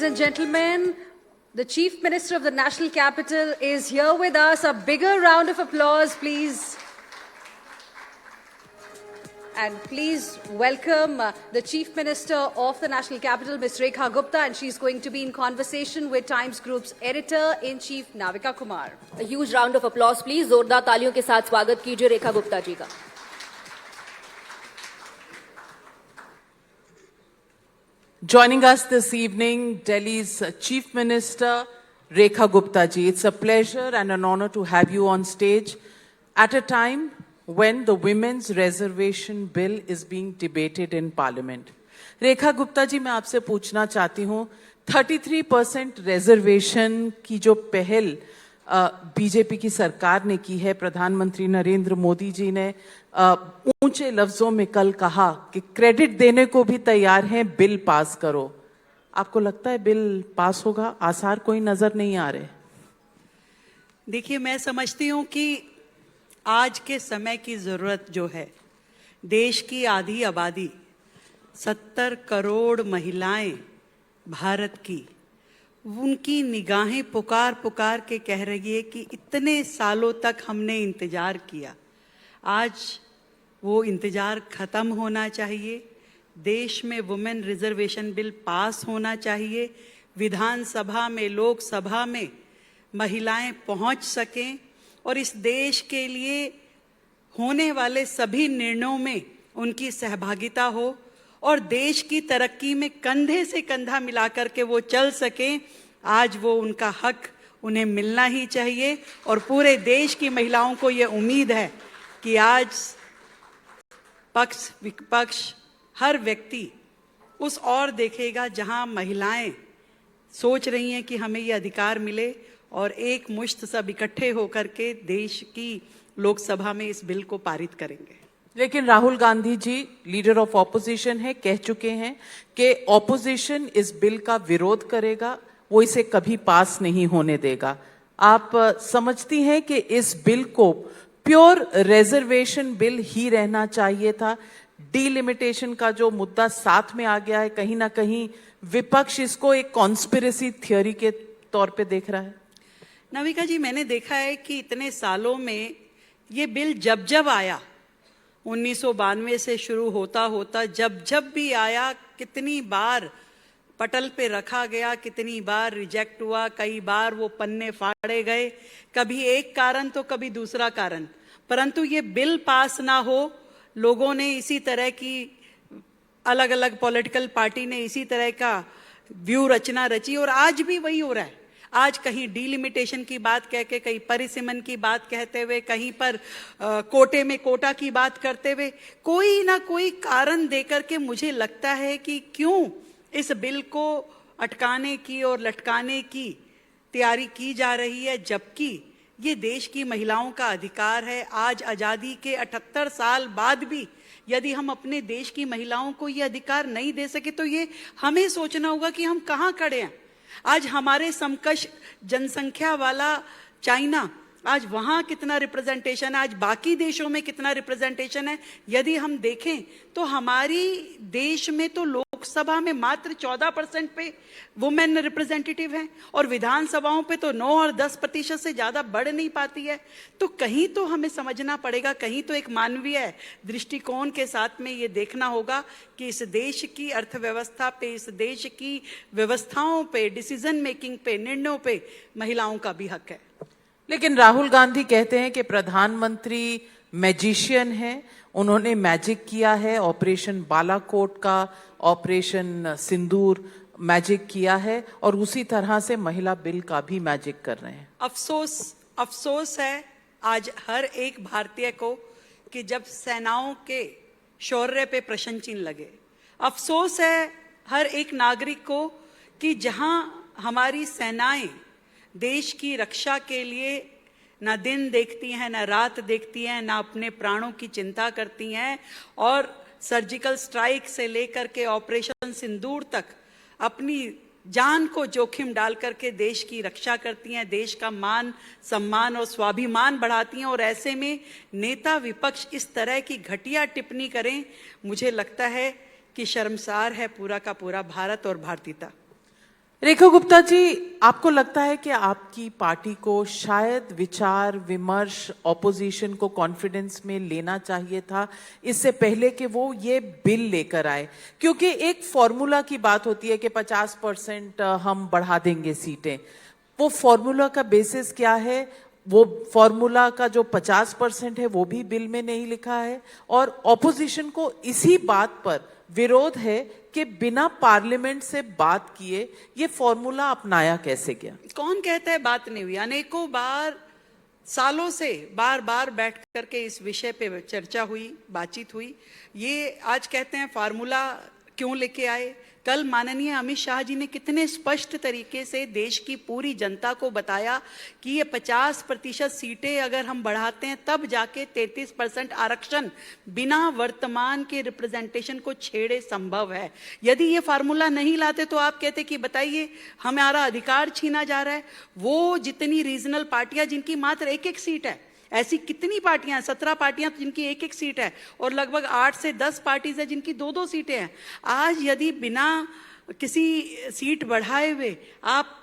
Ladies and gentlemen, the Chief Minister of the National Capital is here with us. A bigger round of applause, please. And please welcome the Chief Minister of the National Capital, Ms. Rekha Gupta, and she's going to be in conversation with Times Group's Editor-in-Chief, Navika Kumar. A huge round of applause, please. जोरदार तालियों के साथ स्वागत कीजिए रेखा गुप्ता जी का. Joining us this evening, Delhi's Chief Minister, Rekha Gupta ji. It's a pleasure and an honor to have you on stage at a time when the Women's Reservation Bill is being debated in Parliament. Rekha Gupta ji, मैं आपसे पूछना चाहती हूँ, 33% reservation की जो पहल BJP की सरकार ने की है, प्रधानमंत्री नरेंद्र मोदी जी ने ऊंचे लफ्जों में कल कहा कि क्रेडिट देने को भी तैयार हैं, बिल पास करो. आपको लगता है बिल पास होगा? आसार कोई नजर नहीं आ रहे. देखिए, मैं समझती हूँ कि आज के समय की जरूरत जो है, देश की आधी आबादी 70 करोड़ महिलाएं भारत की, उनकी निगाहें पुकार पुकार के कह रही है कि इतने सालों तक हमने इंतजार किया, आज वो इंतजार खत्म होना चाहिए. देश में वुमेन रिजर्वेशन बिल पास होना चाहिए. विधानसभा में, लोकसभा में महिलाएं पहुंच सकें और इस देश के लिए होने वाले सभी निर्णयों में उनकी सहभागिता हो और देश की तरक्की में कंधे से कंधा मिलाकर के वो चल सकें. आज वो उनका हक उन्हें मिलना ही चाहिए और पूरे देश की महिलाओं को ये उम्मीद है कि आज पक्ष विपक्ष हर व्यक्ति उस ओर देखेगा जहां महिलाएं सोच रही हैं कि हमें ये अधिकार मिले और एक मुश्त सब इकट्ठे होकर के देश की लोकसभा में इस बिल को पारित करेंगे. लेकिन Rahul Gandhi ji leader of opposition है, कह चुके हैं कि ऑपोजिशन इस बिल का विरोध करेगा, वो इसे कभी पास नहीं होने देगा. आप समझती हैं कि इस बिल को प्योर रिजर्वेशन बिल ही रहना चाहिए था? डीलिमिटेशन का जो मुद्दा साथ में आ गया है, कहीं ना कहीं विपक्ष इसको एक कॉन्स्पिरेसी थियोरी के तौर पे देख रहा है. नविका जी, मैंने देखा है कि इतने सालों में ये बिल जब जब आया, 1992 से शुरू होता होता जब भी आया, कितनी बार पटल पे रखा गया, कितनी बार रिजेक्ट हुआ, कई बार वो पन्ने फाड़े गए, कभी एक कारण तो कभी दूसरा कारण, परंतु ये बिल पास ना हो. लोगों ने इसी तरह की, अलग अलग पॉलिटिकल पार्टी ने इसी तरह का व्यू रचना रची और आज भी वही हो रहा है. आज कहीं डीलिमिटेशन की बात कह के, कहीं परिसीमन की बात कहते हुए, कहीं पर कोटे में कोटा की बात करते हुए, कोई ना कोई कारण देकर के मुझे लगता है कि क्यों इस बिल को अटकाने की और लटकाने की तैयारी की जा रही है, जबकि ये देश की महिलाओं का अधिकार है. आज आज़ादी के 78 साल बाद भी यदि हम अपने देश की महिलाओं को ये अधिकार नहीं दे सके तो ये हमें सोचना होगा कि हम कहाँ खड़े हैं. आज हमारे समकक्ष जनसंख्या वाला चाइना, आज वहाँ कितना रिप्रेजेंटेशन है, आज बाकी देशों में कितना रिप्रेजेंटेशन है. यदि हम देखें तो हमारी देश में तो लोकसभा में मात्र 14% पे वुमेन रिप्रेजेंटेटिव हैं और विधानसभाओं पे तो 9 और 10% से ज़्यादा बढ़ नहीं पाती है. तो कहीं तो हमें समझना पड़ेगा, कहीं तो एक मानवीय दृष्टिकोण के साथ में ये देखना होगा कि इस देश की अर्थव्यवस्था पे, इस देश की व्यवस्थाओं पे, डिसीजन मेकिंग पे, निर्णयों पे महिलाओं का भी हक है. लेकिन राहुल गांधी कहते हैं कि प्रधानमंत्री मैजिशियन हैं, उन्होंने मैजिक किया है, ऑपरेशन बालाकोट का, ऑपरेशन सिंदूर मैजिक किया है और उसी तरह से महिला बिल का भी मैजिक कर रहे हैं. अफसोस है आज हर एक भारतीय को कि जब सेनाओं के शौर्य पे प्रश्न चिन्ह लगे. अफसोस है हर एक नागरिक को कि जहां हमारी सेनाएं देश की रक्षा के लिए ना दिन देखती हैं, ना रात देखती हैं, ना अपने प्राणों की चिंता करती हैं और सर्जिकल स्ट्राइक से लेकर के ऑपरेशन सिंदूर तक अपनी जान को जोखिम डाल करके देश की रक्षा करती हैं, देश का मान सम्मान और स्वाभिमान बढ़ाती हैं. और ऐसे में नेता विपक्ष इस तरह की घटिया टिप्पणी करें, मुझे लगता है कि शर्मसार है पूरा का पूरा भारत और भारतीयता. रेखा गुप्ता जी, आपको लगता है कि आपकी पार्टी को शायद विचार विमर्श ऑपोजिशन को कॉन्फिडेंस में लेना चाहिए था इससे पहले कि वो ये बिल लेकर आए? क्योंकि एक फॉर्मूला की बात होती है कि 50% हम बढ़ा देंगे सीटें। वो फॉर्मूला का बेसिस क्या है? वो फॉर्मूला का जो 50% है वो भी बिल में नहीं लिखा है, और ऑपोजिशन को इसी बात पर विरोध है कि बिना पार्लियामेंट से बात किए ये फॉर्मूला अपनाया कैसे गया? कौन कहता है बात नहीं हुई? अनेकों बार, सालों से बार बार बैठ करके इस विषय पे चर्चा हुई, बातचीत हुई। ये आज कहते हैं फार्मूला क्यों लेके आए? कल माननीय अमित शाह जी ने कितने स्पष्ट तरीके से देश की पूरी जनता को बताया कि ये 50% सीटें अगर हम बढ़ाते हैं तब जाके 33% आरक्षण बिना वर्तमान के रिप्रेजेंटेशन को छेड़े संभव है। यदि ये फार्मूला नहीं लाते तो आप कहते कि बताइए हमारा अधिकार छीना जा रहा है। वो जितनी रीजनल पार्टियां जिनकी मात्र एक एक सीट है, ऐसी कितनी पार्टियां हैं? 17 पार्टियां जिनकी एक एक सीट है, और लगभग 8 से 10 पार्टीज है जिनकी 2-2 सीटें हैं। आज यदि बिना किसी सीट बढ़ाए हुए आप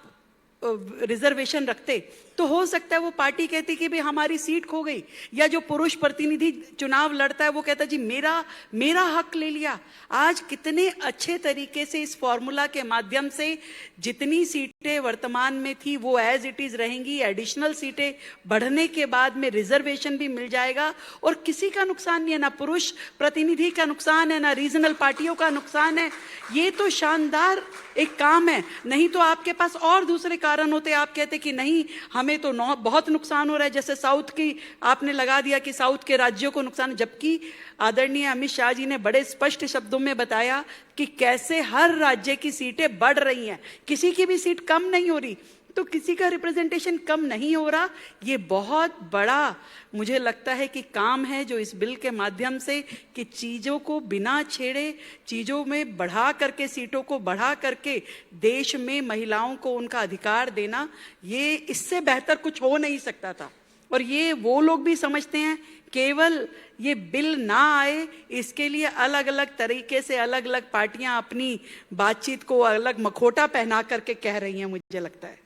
रिजर्वेशन रखते तो हो सकता है वो पार्टी कहती कि भाई हमारी सीट खो गई, या जो पुरुष प्रतिनिधि चुनाव लड़ता है वो कहता जी मेरा हक ले लिया। आज कितने अच्छे तरीके से इस फॉर्मूला के माध्यम से जितनी सीटें वर्तमान में थी वो एज इट इज रहेंगी, एडिशनल सीटें बढ़ने के बाद में रिजर्वेशन भी मिल जाएगा, और किसी का नुकसान नहीं है, ना पुरुष प्रतिनिधि का नुकसान है, ना रीजनल पार्टियों का नुकसान है। ये तो शानदार एक काम है। नहीं तो आपके पास और दूसरे कारण होते, आप कहते कि नहीं हमें तो बहुत नुकसान हो रहा है, जैसे साउथ की आपने लगा दिया कि साउथ के राज्यों को नुकसान, जबकि आदरणीय अमित शाह जी ने बड़े स्पष्ट शब्दों में बताया कि कैसे हर राज्य की सीटें बढ़ रही हैं, किसी की भी सीट कम नहीं हो रही, तो किसी का रिप्रेजेंटेशन कम नहीं हो रहा। ये बहुत बड़ा मुझे लगता है कि काम है जो इस बिल के माध्यम से, कि चीजों को बिना छेड़े, चीजों में बढ़ा करके, सीटों को बढ़ा करके देश में महिलाओं को उनका अधिकार देना, ये इससे बेहतर कुछ हो नहीं सकता था। और ये वो लोग भी समझते हैं, केवल ये बिल ना आए इसके लिए अलग अलग तरीके से अलग अलग पार्टियां अपनी बातचीत को अलग मखोटा पहना करके कह रही हैं, मुझे लगता है।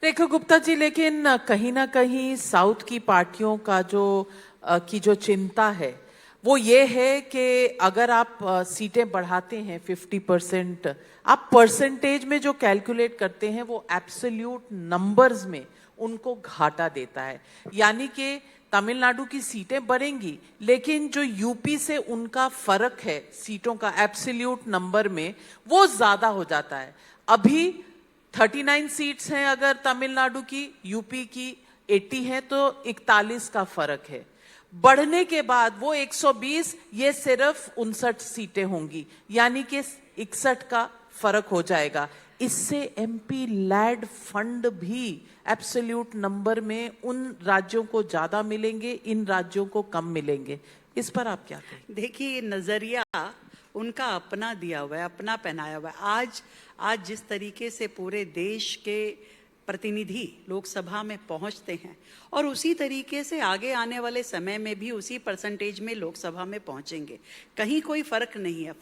रेखा गुप्ता जी, लेकिन कहीं ना कहीं साउथ की पार्टियों का जो चिंता है वो ये है कि अगर आप सीटें बढ़ाते हैं 50%, आप परसेंटेज में जो कैलकुलेट करते हैं वो एब्सोल्यूट नंबर्स में उनको घाटा देता है। यानी कि तमिलनाडु की सीटें बढ़ेंगी, लेकिन जो यूपी से उनका फर्क है सीटों का एब्सोल्यूट नंबर में, वो ज्यादा हो जाता है। अभी 39 सीट्स हैं अगर तमिलनाडु की, यूपी की 80 है, तो 41 का फर्क है। बढ़ने के बाद वो 120, ये सिर्फ 59 सीटें होंगी, यानी कि 61 का फर्क हो जाएगा। इससे एमपी लैड फंड भी एब्सोल्यूट नंबर में उन राज्यों को ज्यादा मिलेंगे, इन राज्यों को कम मिलेंगे। इस पर आप क्या कहें? देखिए, नजरिया उनका अपना दिया हुआ है, अपना पहनाया हुआ है। आज जिस तरीके से पूरे देश के प्रतिनिधि लोकसभा में पहुंचते हैं, और उसी तरीके से आगे आने वाले समय में भी उसी परसेंटेज में लोकसभा में पहुंचेंगे, कहीं कोई फर्क नहीं है।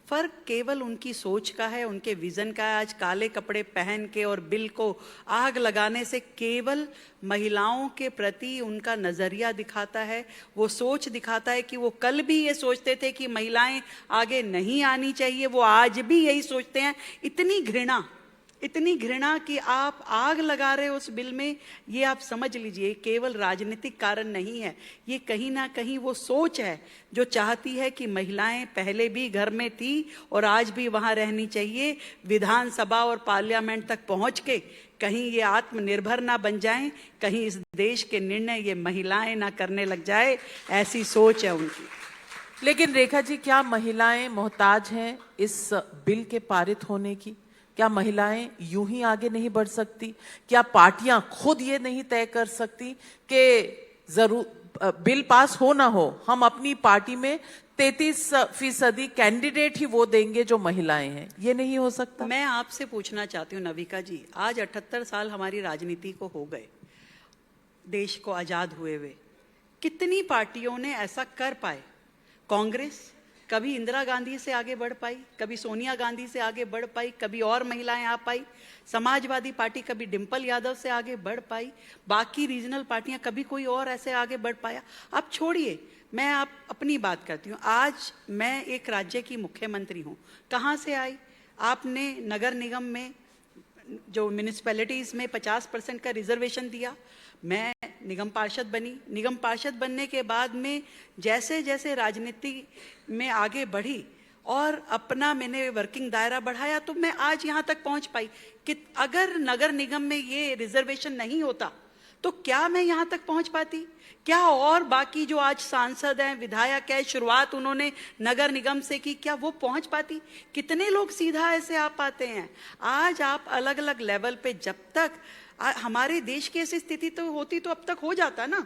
फर्क केवल उनकी सोच का है, उनके विजन का है। आज काले कपड़े पहन के और बिल को आग लगाने से केवल महिलाओं के प्रति उनका नजरिया दिखाता है, वो सोच दिखाता है कि वो कल भी ये सोचते थे कि महिलाएं आगे नहीं आनी चाहिए, वो आज भी यही सोचते हैं। इतनी घृणा कि आप आग लगा रहे हो उस बिल में, ये आप समझ लीजिए केवल राजनीतिक कारण नहीं है, ये कहीं ना कहीं वो सोच है जो चाहती है कि महिलाएं पहले भी घर में थी और आज भी वहां रहनी चाहिए, विधानसभा और पार्लियामेंट तक पहुंच के कहीं ये आत्मनिर्भर ना बन जाएं, कहीं इस देश के निर्णय ये महिलाएं ना करने लग जाए, ऐसी सोच है उनकी। लेकिन रेखा जी, क्या महिलाएं मोहताज हैं इस बिल के पारित होने की? क्या महिलाएं यूं ही आगे नहीं बढ़ सकती? क्या पार्टियां खुद ये नहीं तय कर सकती कि जरूर बिल पास हो ना हो, हम अपनी पार्टी में 33% कैंडिडेट ही वो देंगे जो महिलाएं हैं? ये नहीं हो सकता? मैं आपसे पूछना चाहती हूँ नविका जी, आज 78 साल हमारी राजनीति को हो गए, देश को आजाद हुए हुए, कितनी पार्टियों ने ऐसा कर पाए? कांग्रेस कभी इंदिरा गांधी से आगे बढ़ पाई, कभी सोनिया गांधी से आगे बढ़ पाई, कभी और महिलाएं आ पाई, समाजवादी पार्टी कभी डिम्पल यादव से आगे बढ़ पाई, बाकी रीजनल पार्टियां कभी कोई और ऐसे आगे बढ़ पाया। आप छोड़िए, मैं आप अपनी बात करती हूँ। आज मैं एक राज्य की मुख्यमंत्री हूँ। कहाँ से आई? आपने नगर निगम में जो म्यूनिसिपैलिटीज़ में 50% का रिजर्वेशन दिया। मैं निगम पार्षद बनी। निगम पार्षद बनने के बाद में जैसे जैसे राजनीति में आगे बढ़ी और अपना मैंने वर्किंग दायरा बढ़ाया तो मैं आज यहाँ तक पहुँच पाई कि अगर नगर निगम में ये रिजर्वेशन नहीं होता तो क्या मैं यहाँ तक पहुँच पाती? क्या और बाकी जो आज सांसद हैं, विधायक हैं, शुरुआत उन्होंने नगर निगम से की, क्या वो पहुँच पाती? कितने लोग सीधा ऐसे आ पाते हैं? आज आप अलग अलग लेवल पे जब तक हमारे देश की ऐसी स्थिति तो होती तो अब तक हो जाता ना,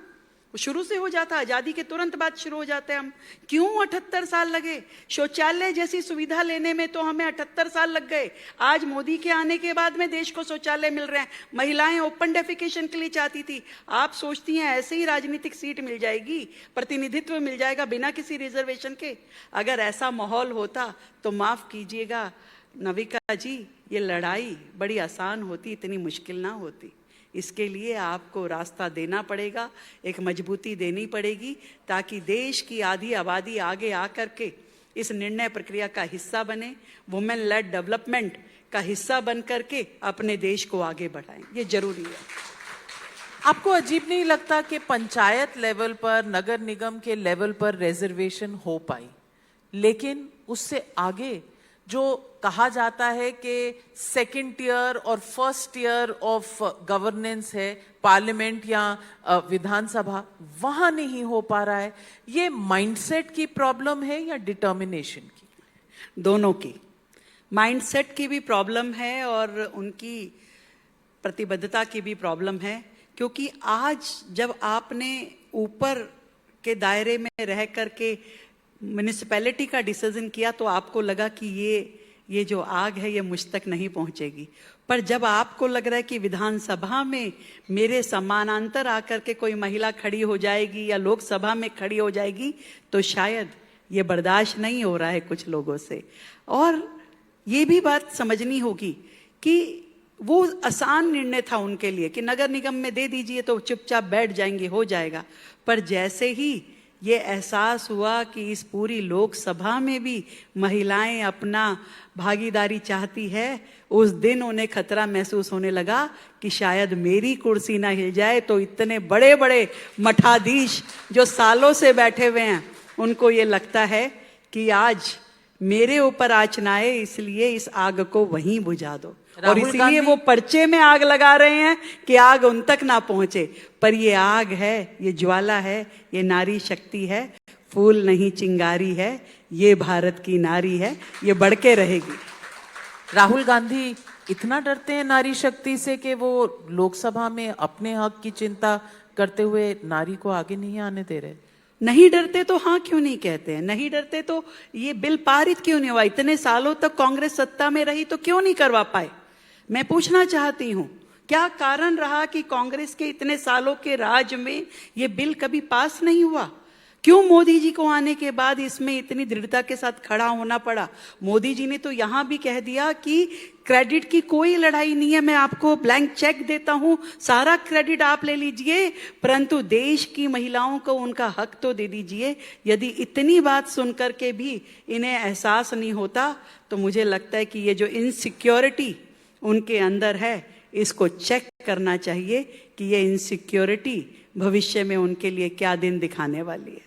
शुरू से हो जाता, आजादी के तुरंत बाद शुरू हो जाते हैं हम। क्यों 78 साल लगे? शौचालय जैसी सुविधा लेने में तो हमें 78 साल लग गए। आज मोदी के आने के बाद में देश को शौचालय मिल रहे हैं। महिलाएं ओपन डेफिकेशन के लिए चाहती थी, आप सोचती हैं ऐसे ही राजनीतिक सीट मिल जाएगी, प्रतिनिधित्व मिल जाएगा बिना किसी रिजर्वेशन के? अगर ऐसा माहौल होता तो माफ कीजिएगा नविका जी, ये लड़ाई बड़ी आसान होती, इतनी मुश्किल ना होती। इसके लिए आपको रास्ता देना पड़ेगा, एक मजबूती देनी पड़ेगी ताकि देश की आधी आबादी आगे आकर के इस निर्णय प्रक्रिया का हिस्सा बने, वुमेन लेड डेवलपमेंट का हिस्सा बन करके अपने देश को आगे बढ़ाएं। ये जरूरी है। आपको अजीब नहीं लगता कि पंचायत लेवल पर, नगर निगम के लेवल पर रिजर्वेशन हो पाई, लेकिन उससे आगे जो कहा जाता है कि सेकंड टियर और फर्स्ट टियर ऑफ गवर्नेंस है, पार्लियामेंट या विधानसभा, वहां नहीं हो पा रहा है? ये माइंडसेट की प्रॉब्लम है या डिटर्मिनेशन की? दोनों की। माइंडसेट की भी प्रॉब्लम है और उनकी प्रतिबद्धता की भी प्रॉब्लम है, क्योंकि आज जब आपने ऊपर के दायरे में रह करके म्यूनिसिपैलिटी का डिसीजन किया तो आपको लगा कि ये जो आग है ये मुझ तक नहीं पहुंचेगी। पर जब आपको लग रहा है कि विधानसभा में मेरे समानांतर आकर के कोई महिला खड़ी हो जाएगी या लोकसभा में खड़ी हो जाएगी तो शायद ये बर्दाश्त नहीं हो रहा है कुछ लोगों से। और ये भी बात समझनी होगी कि वो आसान निर्णय था उनके लिए कि नगर निगम में दे दीजिए तो चुपचाप बैठ जाएंगे, हो जाएगा। पर जैसे ही ये एहसास हुआ कि इस पूरी लोकसभा में भी महिलाएं अपना भागीदारी चाहती है, उस दिन उन्हें खतरा महसूस होने लगा कि शायद मेरी कुर्सी ना हिल जाए तो इतने बड़े बड़े मठाधीश जो सालों से बैठे हुए हैं उनको ये लगता है कि आज मेरे ऊपर आँच ना आए, इसलिए इस आग को वहीं बुझा दो। और इसीलिए वो पर्चे में आग लगा रहे हैं कि आग उन तक ना पहुंचे। पर ये आग है, ये ज्वाला है, ये नारी शक्ति है, फूल नहीं चिंगारी है, ये भारत की नारी है, ये बढ़ के रहेगी। राहुल गांधी इतना डरते हैं नारी शक्ति से कि वो लोकसभा में अपने हक की चिंता करते हुए नारी को आगे नहीं आने दे रहे। नहीं डरते तो हाँ क्यों नहीं कहते हैं? नहीं डरते तो ये बिल पारित क्यों नहीं हुआ? इतने सालों तक कांग्रेस सत्ता में रही तो क्यों नहीं करवा पाए? मैं पूछना चाहती हूं, क्या कारण रहा कि कांग्रेस के इतने सालों के राज में ये बिल कभी पास नहीं हुआ? क्यों मोदी जी को आने के बाद इसमें इतनी दृढ़ता के साथ खड़ा होना पड़ा? मोदी जी ने तो यहां भी कह दिया कि क्रेडिट की कोई लड़ाई नहीं है, मैं आपको ब्लैंक चेक देता हूं, सारा क्रेडिट आप ले लीजिए, परंतु देश की महिलाओं को उनका हक तो दे दीजिए। यदि इतनी बात सुनकर के भी इन्हें एहसास नहीं होता तो मुझे लगता है कि ये जो इनसिक्योरिटी उनके अंदर है इसको चेक करना चाहिए कि ये इनसिक्योरिटी भविष्य में उनके लिए क्या दिन दिखाने वाली है।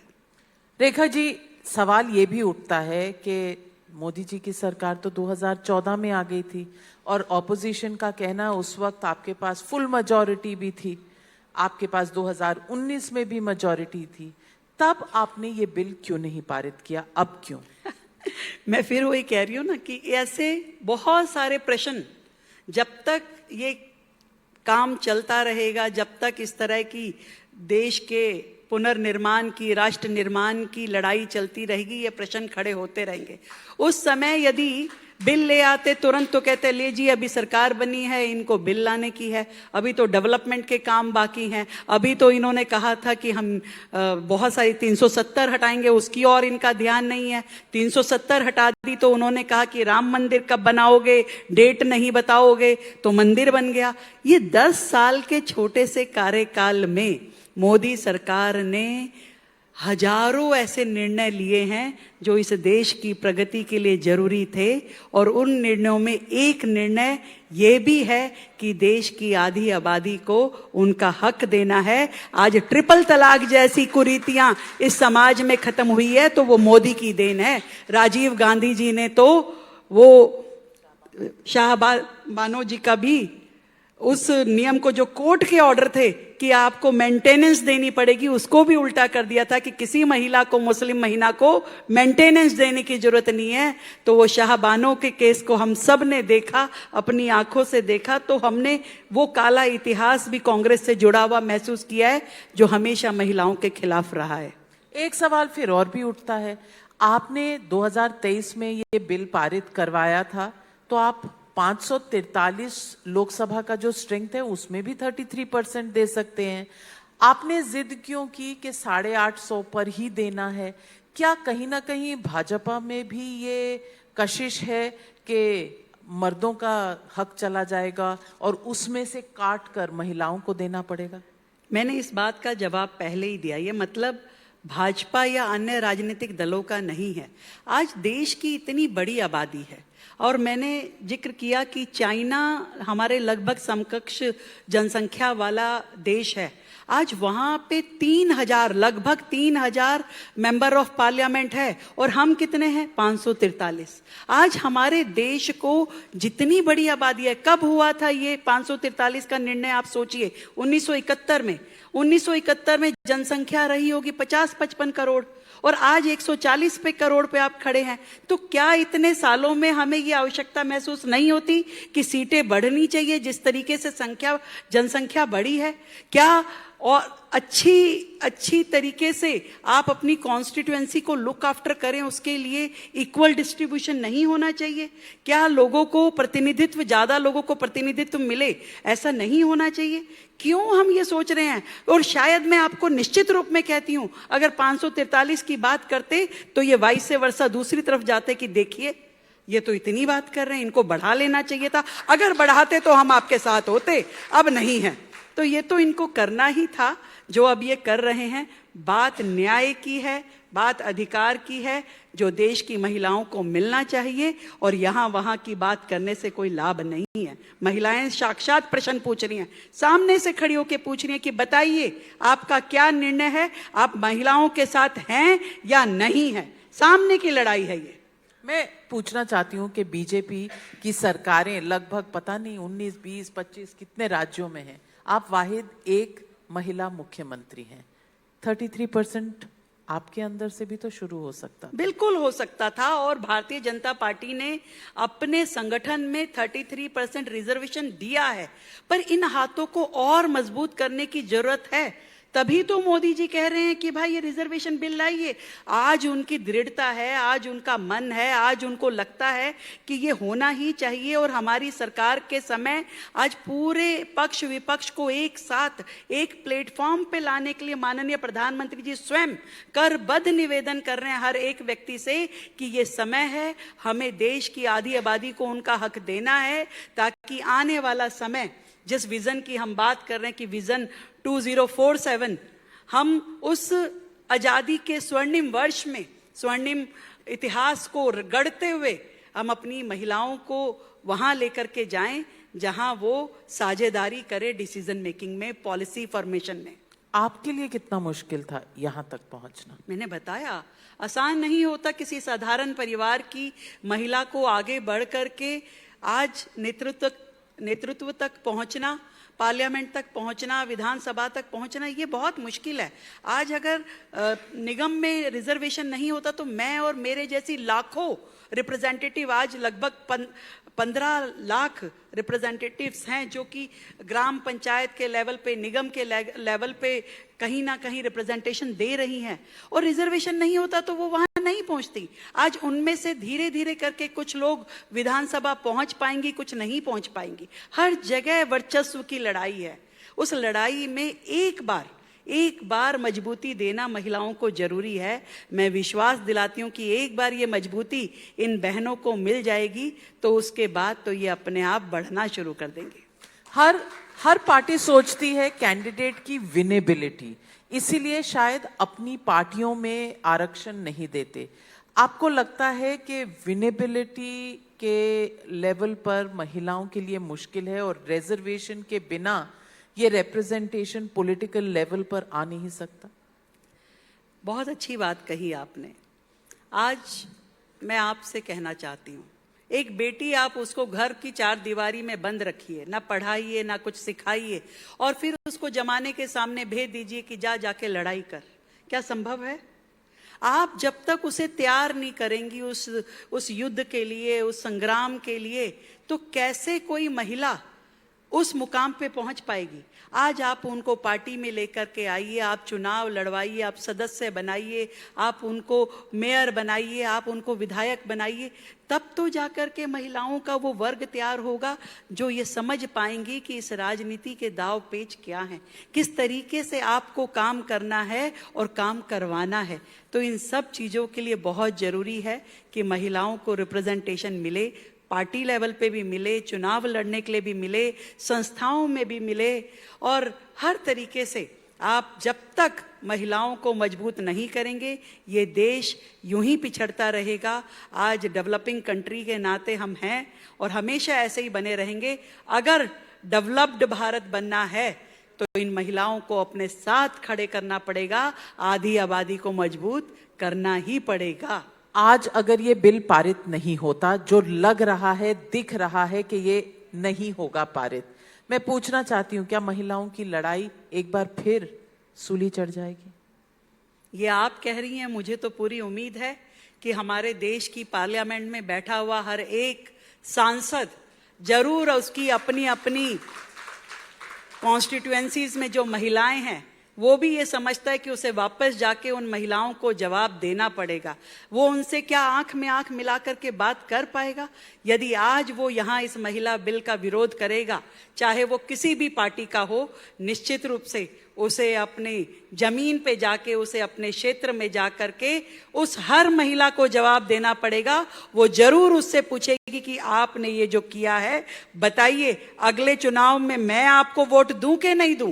रेखा जी, सवाल ये भी उठता है कि मोदी जी की सरकार तो 2014 में आ गई थी और ऑपोजिशन का कहना उस वक्त आपके पास फुल मेजॉरिटी भी थी, आपके पास 2019 में भी मेजॉरिटी थी, तब आपने ये बिल क्यों नहीं पारित किया? अब क्यों? मैं फिर वही कह रही हूँ ना कि ऐसे बहुत सारे प्रश्न, जब तक ये काम चलता रहेगा, जब तक इस तरह की देश के पुनर्निर्माण की, राष्ट्र निर्माण की लड़ाई चलती रहेगी, ये प्रश्न खड़े होते रहेंगे। उस समय यदि बिल ले आते तुरंत तो कहते ले जी अभी सरकार बनी है, इनको बिल लाने की है, अभी तो डेवलपमेंट के काम बाकी हैं, अभी तो इन्होंने कहा था कि हम बहुत सारी 370 हटाएंगे, उसकी और इनका ध्यान नहीं है। 370 हटा दी तो उन्होंने कहा कि राम मंदिर कब बनाओगे, डेट नहीं बताओगे, तो मंदिर बन गया। ये 10 साल के छोटे से कार्यकाल में मोदी सरकार ने हजारों ऐसे निर्णय लिए हैं जो इस देश की प्रगति के लिए जरूरी थे, और उन निर्णयों में एक निर्णय ये भी है कि देश की आधी आबादी को उनका हक देना है। आज ट्रिपल तलाक जैसी कुरीतियां इस समाज में खत्म हुई है तो वो मोदी की देन है। राजीव गांधी जी ने तो वो शाहबानो जी का भी उस नियम को, जो कोर्ट के ऑर्डर थे कि आपको मेंटेनेंस देनी पड़ेगी, उसको भी उल्टा कर दिया था कि किसी महिला को, मुस्लिम महिला को मेंटेनेंस देने की जरूरत नहीं है। तो वो शाहबानो के केस को हम सब ने देखा, अपनी आंखों से देखा, तो हमने वो काला इतिहास भी कांग्रेस से जुड़ा हुआ महसूस किया है जो हमेशा महिलाओं के खिलाफ रहा है। एक सवाल फिर और भी उठता है, आपने 2023 में ये बिल पारित करवाया था तो आप 543 लोकसभा का जो स्ट्रेंथ है उसमें भी 33% दे सकते हैं। आपने जिद क्यों की कि 850 पर ही देना है? क्या कहीं ना कहीं भाजपा में भी ये कशिश है कि मर्दों का हक चला जाएगा और उसमें से काट कर महिलाओं को देना पड़ेगा? मैंने इस बात का जवाब पहले ही दिया। ये मतलब भाजपा या अन्य राजनीतिक दलों का नहीं है। आज देश की इतनी बड़ी आबादी है, और मैंने जिक्र किया कि चाइना हमारे लगभग समकक्ष जनसंख्या वाला देश है। आज वहां पे 3000, लगभग 3000 मेंबर ऑफ पार्लियामेंट है, और हम कितने हैं? 543। आज हमारे देश को जितनी बड़ी आबादी है, कब हुआ था ये 543 का निर्णय? आप सोचिए, 1971 में। 1971 में जनसंख्या रही होगी 50-55 करोड़, और आज 140 करोड़ पे आप खड़े हैं। तो क्या इतने सालों में हमें ये आवश्यकता महसूस नहीं होती कि सीटें बढ़नी चाहिए जिस तरीके से जनसंख्या बढ़ी है? क्या और अच्छी तरीके से आप अपनी कॉन्स्टिट्यूएंसी को लुक आफ्टर करें, उसके लिए इक्वल डिस्ट्रीब्यूशन नहीं होना चाहिए? क्या लोगों को प्रतिनिधित्व, ज्यादा लोगों को प्रतिनिधित्व मिले, ऐसा नहीं होना चाहिए? क्यों हम ये सोच रहे हैं? और शायद मैं आपको निश्चित रूप में कहती हूं, अगर 543 की बात करते तो ये वाइस से वर्षा दूसरी तरफ जाते कि देखिए ये तो इतनी बात कर रहे हैं, इनको बढ़ा लेना चाहिए था। अगर बढ़ाते तो हम आपके साथ होते, अब नहीं है। तो ये तो इनको करना ही था जो अब ये कर रहे हैं। बात न्याय की है, बात अधिकार की है, जो देश की महिलाओं को मिलना चाहिए, और यहां वहां की बात करने से कोई लाभ नहीं है। महिलाएं साक्षात प्रश्न पूछ रही हैं, सामने से खड़ी होकर पूछ रही हैं कि बताइए आपका क्या निर्णय है, आप महिलाओं के साथ हैं या नहीं है? सामने की लड़ाई है ये। मैं पूछना चाहती हूँ कि बीजेपी की सरकारें लगभग पता नहीं 19, 20, 25 कितने राज्यों में हैं, आप वाहिद एक महिला मुख्यमंत्री हैं। 33% आपके अंदर से भी तो शुरू हो सकता। बिल्कुल हो सकता था, और भारतीय जनता पार्टी ने अपने संगठन में 33% रिजर्वेशन दिया है, पर इन हाथों को और मजबूत करने की जरूरत है। तभी तो मोदी जी कह रहे हैं कि भाई ये रिजर्वेशन बिल लाइए। आज उनकी दृढ़ता है, आज उनका मन है, आज उनको लगता है कि ये होना ही चाहिए। और हमारी सरकार के समय आज पूरे पक्ष विपक्ष को एक साथ एक प्लेटफॉर्म पे लाने के लिए माननीय प्रधानमंत्री जी स्वयं करबद्ध निवेदन कर रहे हैं हर एक व्यक्ति से कि ये समय है, हमें देश की आधी आबादी को उनका हक देना है, ताकि आने वाला समय, जिस विजन की हम बात कर रहे हैं कि विजन 2047, हम उस आजादी के स्वर्णिम वर्ष में, स्वर्णिम इतिहास को गढ़ते हुए हम अपनी महिलाओं को वहां लेकर के जाएं जहां वो साझेदारी करे डिसीजन मेकिंग में, पॉलिसी फॉर्मेशन में। आपके लिए कितना मुश्किल था यहां तक पहुंचना? मैंने बताया, आसान नहीं होता किसी साधारण परिवार की महिला को आगे बढ़ करके आज नेतृत्व तक पहुंचना, पार्लियामेंट तक पहुंचना, विधानसभा तक पहुंचना, ये बहुत मुश्किल है। आज अगर निगम में रिजर्वेशन नहीं होता तो मैं और मेरे जैसी लाखों रिप्रेजेंटेटिव, आज लगभग 15 लाख रिप्रेजेंटेटिव्स हैं जो कि ग्राम पंचायत के लेवल पे, निगम के लेवल पे कहीं ना कहीं रिप्रेजेंटेशन दे रही हैं, और रिजर्वेशन नहीं होता तो वो वहां नहीं पहुंचती। आज उनमें से धीरे धीरे करके कुछ लोग विधानसभा पहुंच पाएंगी, कुछ नहीं पहुंच पाएंगी। हर जगह वर्चस्व की लड़ाई है। उस लड़ाई में एक बार मजबूती देना महिलाओं को जरूरी है। मैं विश्वास दिलाती हूँ कि एक बार ये मजबूती इन बहनों को मिल जाएगी तो उसके बाद तो ये अपने आप बढ़ना शुरू कर देंगे। हर पार्टी सोचती है कैंडिडेट की विनेबिलिटी, इसीलिए शायद अपनी पार्टियों में आरक्षण नहीं देते। आपको लगता है कि विनेबिलिटी के लेवल पर महिलाओं के लिए मुश्किल है और रिजर्वेशन के बिना ये रिप्रेजेंटेशन पॉलिटिकल लेवल पर आ नहीं सकता? बहुत अच्छी बात कही आपने। आज मैं आपसे कहना चाहती हूँ, एक बेटी आप उसको घर की चार दीवारी में बंद रखिए, ना पढ़ाइए ना कुछ सिखाइए, और फिर उसको जमाने के सामने भेज दीजिए कि जाके लड़ाई कर। क्या संभव है? आप जब तक उसे तैयार नहीं करेंगी उस युद्ध के लिए, उस संग्राम के लिए, तो कैसे कोई महिला उस मुकाम पे पहुंच पाएगी? आज आप उनको पार्टी में लेकर के आइए, आप चुनाव लड़वाइए, आप सदस्य बनाइए, आप उनको मेयर बनाइए, आप उनको विधायक बनाइए, तब तो जाकर के महिलाओं का वो वर्ग तैयार होगा जो ये समझ पाएंगी कि इस राजनीति के दाव पेच क्या हैं, किस तरीके से आपको काम करना है और काम करवाना है। तो इन सब चीज़ों के लिए बहुत ज़रूरी है कि महिलाओं को रिप्रेजेंटेशन मिले, पार्टी लेवल पे भी मिले, चुनाव लड़ने के लिए भी मिले, संस्थाओं में भी मिले, और हर तरीके से आप जब तक महिलाओं को मजबूत नहीं करेंगे ये देश यूं ही पिछड़ता रहेगा। आज डेवलपिंग कंट्री के नाते हम हैं और हमेशा ऐसे ही बने रहेंगे। अगर डेवलप्ड भारत बनना है तो इन महिलाओं को अपने साथ खड़े करना पड़ेगा, आधी आबादी को मजबूत करना ही पड़ेगा। आज अगर ये बिल पारित नहीं होता, जो लग रहा है, दिख रहा है कि ये नहीं होगा पारित, मैं पूछना चाहती हूँ क्या महिलाओं की लड़ाई एक बार फिर सूली चढ़ जाएगी? ये आप कह रही हैं, मुझे तो पूरी उम्मीद है कि हमारे देश की पार्लियामेंट में बैठा हुआ हर एक सांसद जरूर उसकी अपनी अपनी कॉन्स्टिट्यूएंसीज में जो महिलाएं हैं वो भी ये समझता है कि उसे वापस जाके उन महिलाओं को जवाब देना पड़ेगा। वो उनसे क्या आंख में आंख मिला करके बात कर पाएगा? यदि आज वो यहाँ इस महिला बिल का विरोध करेगा, चाहे वो किसी भी पार्टी का हो, निश्चित रूप से उसे अपनी जमीन पे जाके, उसे अपने क्षेत्र में जा करके उस हर महिला को जवाब देना पड़ेगा। वो जरूर उससे पूछेगी कि आपने ये जो किया है बताइए, अगले चुनाव में मैं आपको वोट दूं कि नहीं दूं,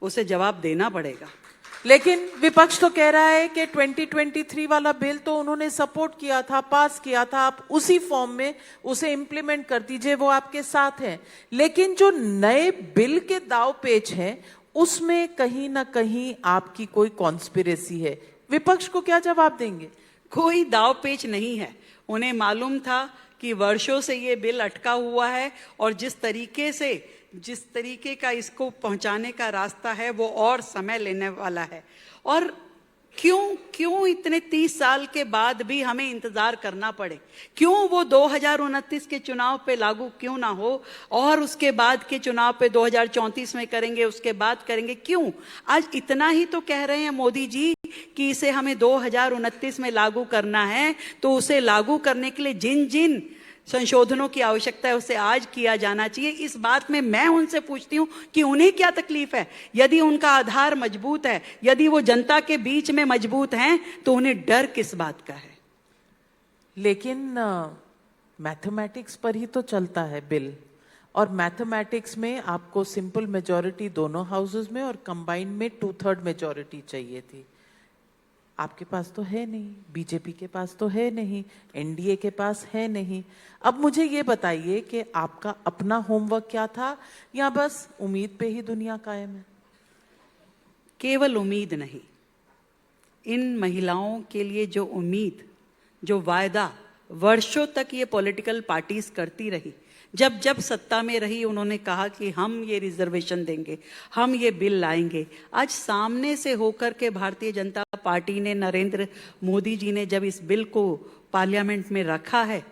उसे जवाब देना पड़ेगा। लेकिन विपक्ष तो कह रहा है कि 2023 वाला बिल तो उन्होंने सपोर्ट किया था, पास किया था, आप उसी फॉर्म में उसे इंप्लीमेंट कर दीजिए, वो आपके साथ हैं। लेकिन जो नए बिल के दाव पेच हैं उसमें कहीं ना कहीं आपकी कोई कॉन्स्पिरेसी है। विपक्ष को क्या जवाब देंगे? कोई दाव पेच नहीं है। उन्हें मालूम था कि वर्षों से ये बिल अटका हुआ है और जिस तरीके का इसको पहुंचाने का रास्ता है वो और समय लेने वाला है। और क्यों इतने 30 साल के बाद भी हमें इंतजार करना पड़े? क्यों वो 2029 के चुनाव पे लागू क्यों ना हो और उसके बाद के चुनाव पे 2034 में करेंगे, उसके बाद करेंगे? क्यों आज इतना ही तो कह रहे हैं मोदी जी कि इसे हमें 2029 में लागू करना है, तो उसे लागू करने के लिए जिन जिन संशोधनों की आवश्यकता है उसे आज किया जाना चाहिए। इस बात में मैं उनसे पूछती हूँ कि उन्हें क्या तकलीफ है? यदि उनका आधार मजबूत है, यदि वो जनता के बीच में मजबूत हैं, तो उन्हें डर किस बात का है? लेकिन मैथमेटिक्स पर ही तो चलता है बिल, और मैथमेटिक्स में आपको सिंपल मेजॉरिटी दोनों हाउसेस में और कंबाइन में 2/3 मेजॉरिटी चाहिए थी। आपके पास तो है नहीं, बीजेपी के पास तो है नहीं, एनडीए के पास है नहीं। अब मुझे ये बताइए कि आपका अपना होमवर्क क्या था, या बस उम्मीद पे ही दुनिया कायम है? केवल उम्मीद नहीं, इन महिलाओं के लिए जो उम्मीद, जो वायदा वर्षों तक ये पॉलिटिकल पार्टीज करती रही, जब जब सत्ता में रही उन्होंने कहा कि हम ये रिजर्वेशन देंगे, हम ये बिल लाएंगे। आज सामने से होकर के भारतीय जनता पार्टी ने, नरेंद्र मोदी जी ने जब इस बिल को पार्लियामेंट में रखा है,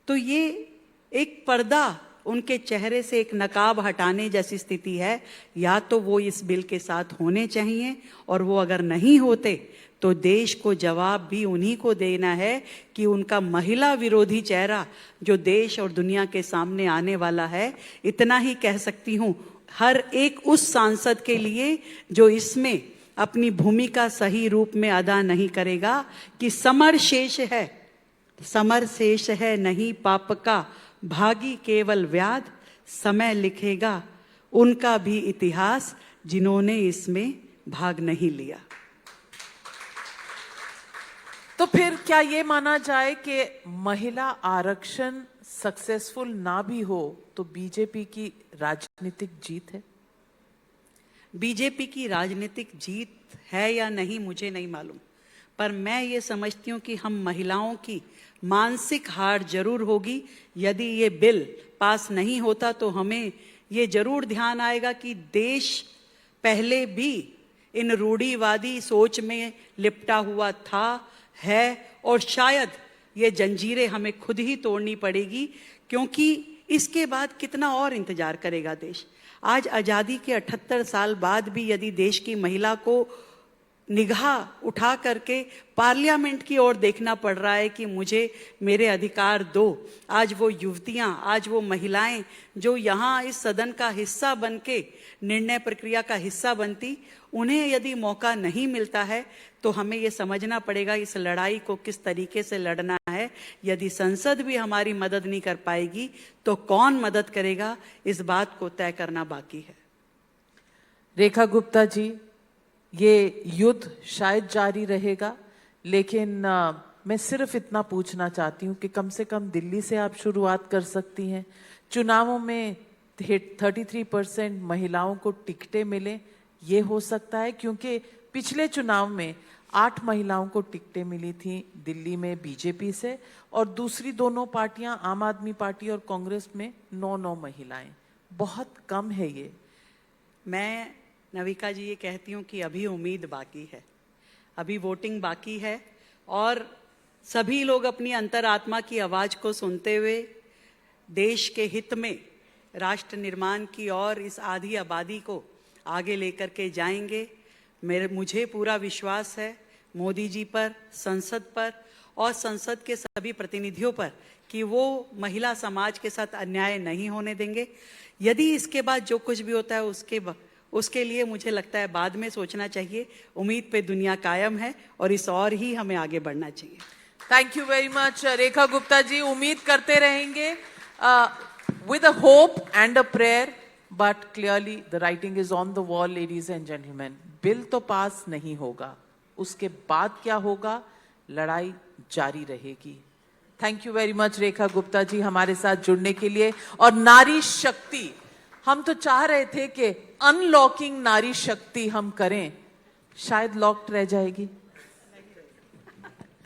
तो ये एक पर्दा उनके चेहरे से एक नकाब हटाने जैसी स्थिति है। या तो वो इस बिल के साथ होने चाहिए, और वो अगर नहीं होते तो देश को जवाब भी उन्हीं को देना है कि उनका महिला विरोधी चेहरा जो देश और दुनिया के सामने आने वाला है। इतना ही कह सकती हूँ हर एक उस सांसद के लिए जो इसमें अपनी भूमिका सही रूप में अदा नहीं करेगा कि समर शेष है नहीं पाप का, भागी केवल व्याध, समय लिखेगा उनका भी इतिहास जिन्होंने इसमें भाग नहीं लिया। तो फिर क्या ये माना जाए कि महिला आरक्षण सक्सेसफुल ना भी हो तो बीजेपी की राजनीतिक जीत है? बीजेपी की राजनीतिक जीत है या नहीं मुझे नहीं मालूम, पर मैं ये समझती हूँ कि हम महिलाओं की मानसिक हार जरूर होगी। यदि ये बिल पास नहीं होता तो हमें ये जरूर ध्यान आएगा कि देश पहले भी इन रूढ़िवादी सोच में लिपटा हुआ था, है, और शायद ये जंजीरें हमें खुद ही तोड़नी पड़ेगी, क्योंकि इसके बाद कितना और इंतजार करेगा देश। आज आज़ादी के 78 साल बाद भी यदि देश की महिला को निगाह उठा करके पार्लियामेंट की ओर देखना पड़ रहा है कि मुझे मेरे अधिकार दो, आज वो युवतियां, आज वो महिलाएं जो यहाँ इस सदन का हिस्सा बनके निर्णय प्रक्रिया का हिस्सा बनती, उन्हें यदि मौका नहीं मिलता है तो हमें ये समझना पड़ेगा इस लड़ाई को किस तरीके से लड़ना है। यदि संसद भी हमारी मदद नहीं कर पाएगी तो कौन मदद करेगा, इस बात को तय करना बाकी है। रेखा गुप्ता जी, ये युद्ध शायद जारी रहेगा, लेकिन मैं सिर्फ इतना पूछना चाहती हूँ कि कम से कम दिल्ली से आप शुरुआत कर सकती हैं। चुनावों में 33% महिलाओं को टिकटें मिले, ये हो सकता है? क्योंकि पिछले चुनाव में 8 महिलाओं को टिकटें मिली थी दिल्ली में बीजेपी से, और दूसरी दोनों पार्टियां आम आदमी पार्टी और कांग्रेस में 9 महिलाएं। बहुत कम है ये। मैं नविका जी ये कहती हूँ कि अभी उम्मीद बाकी है, अभी वोटिंग बाकी है, और सभी लोग अपनी अंतरात्मा की आवाज को सुनते हुए देश के हित में राष्ट्र निर्माण की और इस आधी आबादी को आगे लेकर के जाएंगे। मुझे पूरा विश्वास है मोदी जी पर, संसद पर और संसद के सभी प्रतिनिधियों पर कि वो महिला समाज के साथ अन्याय नहीं होने देंगे। यदि इसके बाद जो कुछ भी होता है उसके लिए मुझे लगता है बाद में सोचना चाहिए। उम्मीद पे दुनिया कायम है और इस और ही हमें आगे बढ़ना चाहिए। Thank you very much Rekha Gupta ji. उम्मीद करते रहेंगे with a hope and a prayer, but clearly the writing is on the wall, ladies and gentlemen. Bill तो पास नहीं होगा, उसके बाद क्या होगा, लड़ाई जारी रहेगी। Thank you very much Rekha Gupta ji हमारे साथ जुड़ने के लिए। और नारी शक्ति, हम तो चाह रहे थे कि अनलॉकिंग नारी शक्ति हम करें, शायद लॉक्ड रह जाएगी।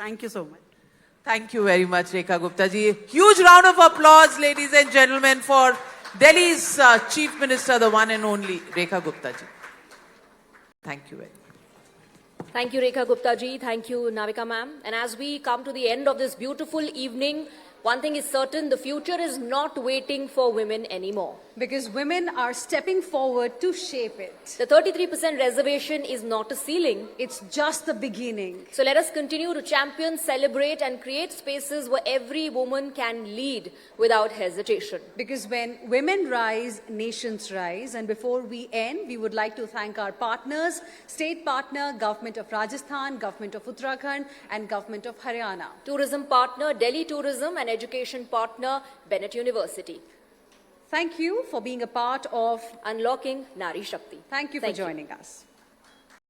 Thank you so much. Thank you very much, Rekha Gupta ji. Huge round of applause, ladies and gentlemen, for Delhi's Chief Minister, the one and only Rekha Gupta ji. Thank you very much. Thank you, Rekha Gupta ji. Thank you, Navika ma'am. And as we come to the end of this beautiful evening, one thing is certain, the future is not waiting for women anymore. Because women are stepping forward to shape it. The 33% reservation is not a ceiling. It's just the beginning. So let us continue to champion, celebrate and create spaces where every woman can lead without hesitation. Because when women rise, nations rise. And before we end, we would like to thank our partners, state partner, Government of Rajasthan, Government of Uttarakhand and Government of Haryana. Tourism partner, Delhi Tourism, and education partner, Bennett University. Thank you for being a part of Unlocking Nari Shakti. Thank you for joining us.